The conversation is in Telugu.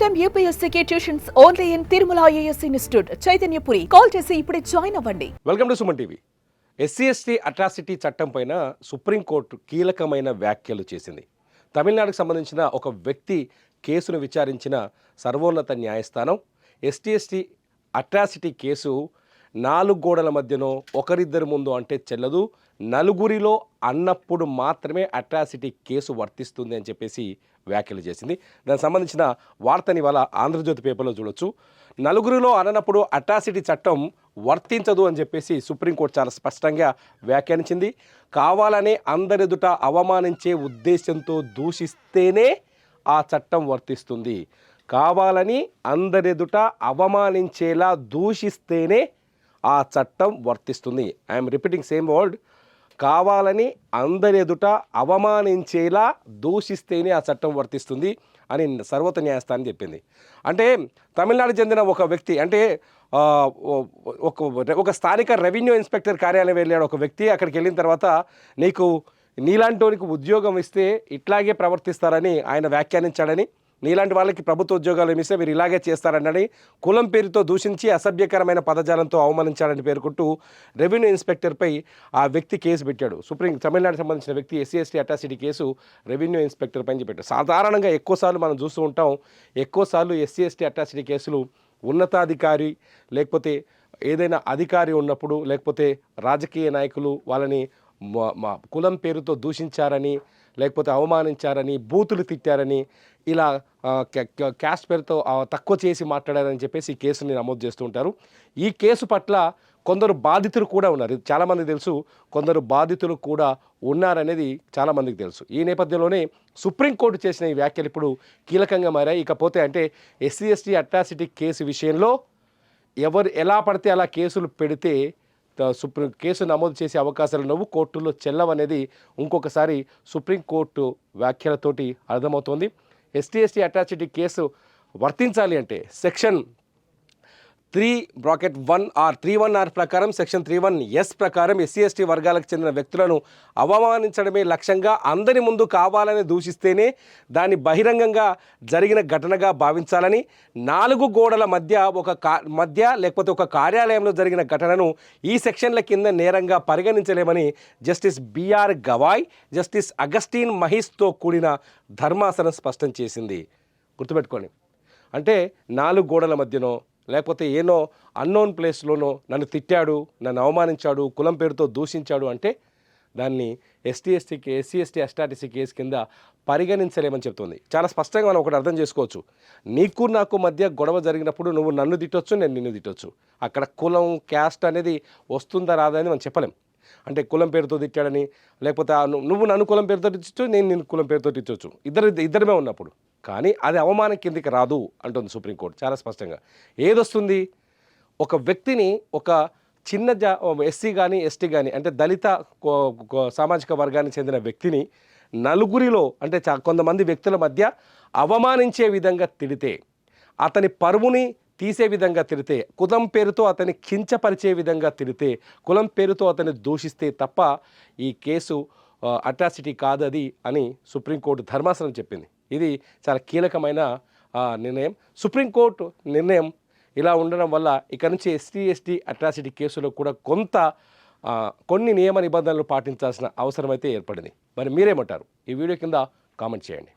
time UPSC tuitions only in Tirumala IAS institute Chaitanyapuri. Call చేసి ఇప్పుడే జాయిన్ అవ్వండి. Welcome to Suman TV. SC/ST atrocity చట్టం పైన సుప్రీంకోర్టు కీలకమైన వ్యాఖ్యలు చేసింది. తమిళనాడుకు సంబంధించిన ఒక వ్యక్తి కేసును విచారించిన సర్వోన్నత న్యాయస్థానం ST/ST అట్రాసిటీ కేసు 4 గోడల మధ్యనో ఒకరిద్దరి ముందు అంటే చెల్లదు, నలుగురిలో అన్నప్పుడు మాత్రమే అట్రాసిటీ కేసు వర్తిస్తుంది అని చెప్పేసి వ్యాఖ్యలు చేసింది. దానికి సంబంధించిన వార్తని ఇవాళ ఆంధ్రజ్యోతి పేపర్లో చూడొచ్చు. నలుగురిలో అననప్పుడు అట్రాసిటీ చట్టం వర్తించదు అని చెప్పేసి సుప్రీంకోర్టు చాలా స్పష్టంగా వ్యాఖ్యానించింది. కావాలనే అందరెదుట అవమానించే ఉద్దేశంతో దూషిస్తేనే ఆ చట్టం వర్తిస్తుంది. కావాలని అందరెదుట అవమానించేలా దూషిస్తేనే ఆ చట్టం వర్తిస్తుంది. I'm repeating same word. కావాలని అందరి ఎదుట అవమానించేలా దూషిస్తేనే ఆ చట్టం వర్తిస్తుంది అని సర్వోన్నత న్యాయస్థానం చెప్పింది. అంటే తమిళనాడు చెందిన ఒక వ్యక్తి, అంటే ఒక స్థానిక రెవెన్యూ ఇన్స్పెక్టర్ కార్యాలయం వెళ్ళాడు ఒక వ్యక్తి. అక్కడికి వెళ్ళిన తర్వాత నీలాంటి ఉద్యోగం ఇస్తే ఇట్లాగే ప్రవర్తిస్తారని ఆయన వ్యాఖ్యానించాడని, నీలాంటి వాళ్ళకి ప్రభుత్వ ఉద్యోగాలు ఇస్తే మీరు ఇలాగే చేస్తారని కులం పేరుతో దూషించి అసభ్యకరమైన పదజాలంతో అవమానించాలని పేర్కొంటూ రెవెన్యూ ఇన్స్పెక్టర్పై ఆ వ్యక్తి కేసు పెట్టాడు. తమిళనాడుకు సంబంధించిన వ్యక్తి SC/ST atrocity case revenue inspector పైన పెట్టాడు. సాధారణంగా ఎక్కువసార్లు మనం చూస్తూ ఉంటాం, ఎక్కువసార్లు SC/ST అట్రాసిటీ కేసులు ఉన్నతాధికారి లేకపోతే ఏదైనా అధికారి ఉన్నప్పుడు, లేకపోతే రాజకీయ నాయకులు వాళ్ళని కులం పేరుతో దూషించారని, లేకపోతే అవమానించారని, బూతులు తిట్టారని, ఇలా క్యాస్ట్ పేరుతో తక్కువ చేసి మాట్లాడారని చెప్పేసి ఈ కేసుని నమోదు చేస్తూ ఉంటారు. ఈ కేసు పట్ల కొందరు బాధితులు కూడా ఉన్నారు. చాలామందికి తెలుసు, కొందరు బాధితులు కూడా ఉన్నారనేది చాలామందికి తెలుసు. ఈ నేపథ్యంలోనే సుప్రీంకోర్టు చేసిన ఈ వ్యాఖ్యలు ఇప్పుడు కీలకంగా మారాయి. ఇకపోతే అంటే SC/ST అట్రాసిటీ కేసు విషయంలో ఎవరు ఎలా పడితే అలా కేసులు పెడితే కేసు నమోదు చేసే అవకాశాలు నువ్వు కోర్టుల్లో చెల్లవనేది ఇంకొకసారి సుప్రీంకోర్టు వ్యాఖ్యలతోటి అర్థమవుతోంది. ST/ST అట్రాసిటీ కేసు వర్తించాలి అంటే సెక్షన్ 31R ప్రకారం, సెక్షన్ 31S ప్రకారం SC/ST వర్గాలకు చెందిన వ్యక్తులను అవమానించడమే లక్ష్యంగా అందరి ముందు కావాలని దూషిస్తేనే దాన్ని బహిరంగంగా జరిగిన ఘటనగా భావించాలని, 4 గోడల మధ్య లేకపోతే ఒక కార్యాలయంలో జరిగిన ఘటనను ఈ సెక్షన్ల కింద నేరంగా పరిగణించలేమని justice BR Gavai, justice Augustine మహీష్తో కూడిన ధర్మాసనం స్పష్టం చేసింది. గుర్తుపెట్టుకోండి, అంటే 4 గోడల మధ్యనో లేకపోతే ఏనో అన్నోన్ ప్లేస్లోనో నన్ను తిట్టాడు, నన్ను అవమానించాడు, కులం పేరుతో దూషించాడు అంటే దాన్ని SC/ST అట్రాసిటీ కేసు కింద పరిగణించలేమని చెప్తుంది. చాలా స్పష్టంగా మనం ఒకటి అర్థం చేసుకోవచ్చు. నీకు నాకు మధ్య గొడవ జరిగినప్పుడు నువ్వు నన్ను తిట్టొచ్చు, నేను నిన్ను తిట్టొచ్చు. అక్కడ కులం, క్యాస్ట్ అనేది వస్తుందా రాదా అని మనం చెప్పలేం. అంటే కులం పేరుతో తిట్టాడని, లేకపోతే నువ్వు నన్ను కులం పేరుతో తిట్టచ్చు, నేను నిన్ను కులం పేరుతో తిట్టవచ్చు, ఇద్దరమే ఉన్నప్పుడు. కానీ అది అవమానం కిందికి రాదు అంటుంది సుప్రీంకోర్టు చాలా స్పష్టంగా. ఏదొస్తుంది, ఒక వ్యక్తిని, ఒక చిన్న SC కానీ ST కానీ అంటే దళిత సామాజిక వర్గానికి చెందిన వ్యక్తిని నలుగురిలో అంటే కొంతమంది వ్యక్తుల మధ్య అవమానించే విధంగా తిడితే, అతని పరువుని తీసే విధంగా తిడితే, కులం పేరుతో అతన్ని కించపరిచే విధంగా తిడితే, కులం పేరుతో అతన్ని దూషిస్తే తప్ప ఈ కేసు అట్రాసిటీ కాదది అని సుప్రీంకోర్టు ధర్మాసనం చెప్పింది. ఇది చాలా కీలకమైన నిర్ణయం. సుప్రీంకోర్టు నిర్ణయం ఇలా ఉండడం వల్ల ఇక నుంచి SC/ST అట్రాసిటీ కేసులో కూడా కొన్ని నియమ నిబంధనలు పాటించాల్సిన అవసరం అయితే ఏర్పడింది. మరి మీరేమంటారు? ఈ వీడియో కింద కామెంట్ చేయండి.